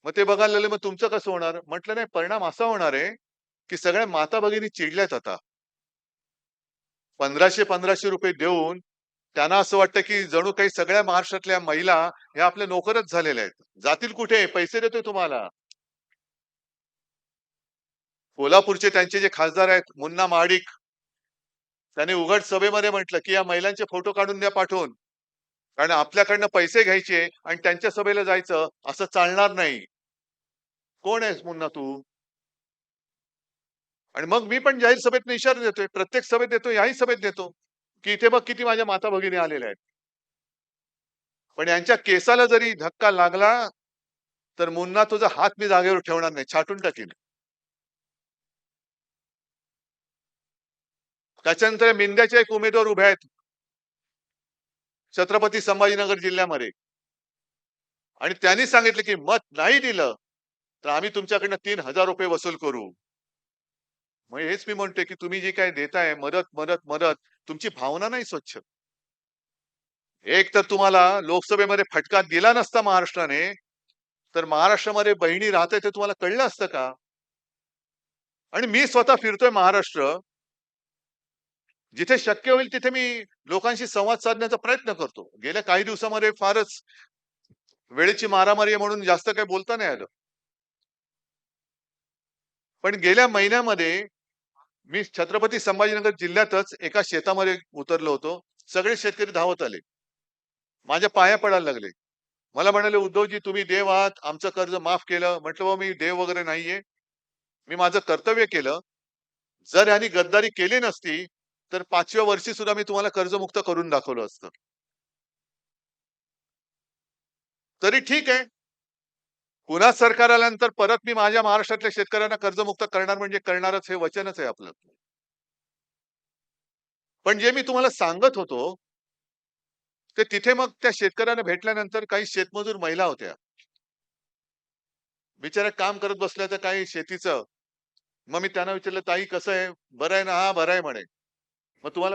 मग ते बघायला लागले, मग तुमचं कसं होणार? म्हटलं नाही, परिणाम असा होणार आहे, की सगळ्या माता भगिनी चिडल्यात आता. 1500-1500 देऊन त्यांना असं वाटतं, की जणू काही सगळ्या महाराष्ट्रातल्या महिला ह्या आपल्या नोकरच झालेल्या आहेत. जातील कुठे? पैसे देतोय तुम्हाला. कोल्हापूरचे त्यांचे जे खासदार आहेत, मुन्ना महाडिक, त्यांनी उघड सभेमध्ये म्हटलं, की या महिलांचे फोटो काढून द्या पाठवून. कारण आपल्याकडनं पैसे घ्यायचे आणि त्यांच्या सभेला जायचं असं चालणार नाही. कोण आहेस मुन्ना तू? आणि मग मी पण जाहीर सभेतनं इशारा देतोय. प्रत्येक सभेत देतो, याही सभेत देतो, की इथे बघ किती माझ्या माता भगिनी आलेल्या आहेत. पण यांच्या केसाला जरी धक्का लागला, तर मुन्ना तुझा हात मी जागेवर ठेवणार नाही, छाटून टाकीन. त्याच्यानंतर मिंद्याचे एक उमेदवार उभे आहेत छत्रपती संभाजीनगर जिल्ह्यामध्ये आणि त्यांनी सांगितलं, की मत नाही दिलं, तर आम्ही तुमच्याकडनं ₹3000 वसूल करू. मग हेच मी म्हणतोय, की तुम्ही जी काही देताय मदत, मदत, मदत, तुमची भावना नाही स्वच्छ. एक तर तुम्हाला लोकसभेमध्ये फटका दिला नसता महाराष्ट्राने, तर महाराष्ट्रामध्ये बहिणी राहतायत ते तुम्हाला कळलं असतं का? आणि मी स्वतः फिरतोय महाराष्ट्र. जिथे शक्य होईल तिथे मी लोकांशी संवाद साधण्याचा प्रयत्न करतो. गेल्या काही दिवसामध्ये फारच वेळेची मारामारी आहे म्हणून जास्त काही बोलता नाही आलं. पण गेल्या महिन्यामध्ये मी छत्रपती संभाजीनगर जिल्ह्यातच एका शेतामध्ये उतरलो होतो. सगळे शेतकरी धावत आले. माझ्या पाया पडायला लागले. मला म्हणाले, "उद्धवजी तुम्ही देव आहात, आमचं कर्ज माफ केलं." म्हटलं, "बाबा मी देव वगैरे नाहीये. मी माझं कर्तव्य केलं. जर ह्यांनी गद्दारी केली नसती, तर 5व्या वर्षी सुद्धा मी तुम्हाला कर्जमुक्त करून दाखवलं असतं. तरी ठीक आहे. पुन्हा सरकार आल्यानंतर परत मी माझ्या महाराष्ट्रातल्या शेतकऱ्यांना कर्जमुक्त करणार म्हणजे करणारच हे वचनच आहे आपलं. पण जे मी तुम्हाला सांगत होतो, ते तिथे मग त्या शेतकऱ्यांना भेटल्यानंतर काही शेतमजूर महिला होत्या. बिचाऱ्या काम करत बसल्या तर काही शेतीचं. मग मी त्यांना विचारलं, "ताई कसं आहे? बरं आहे ना?" "हां, बरं आहे" म्हणे. "मग तुम्हाला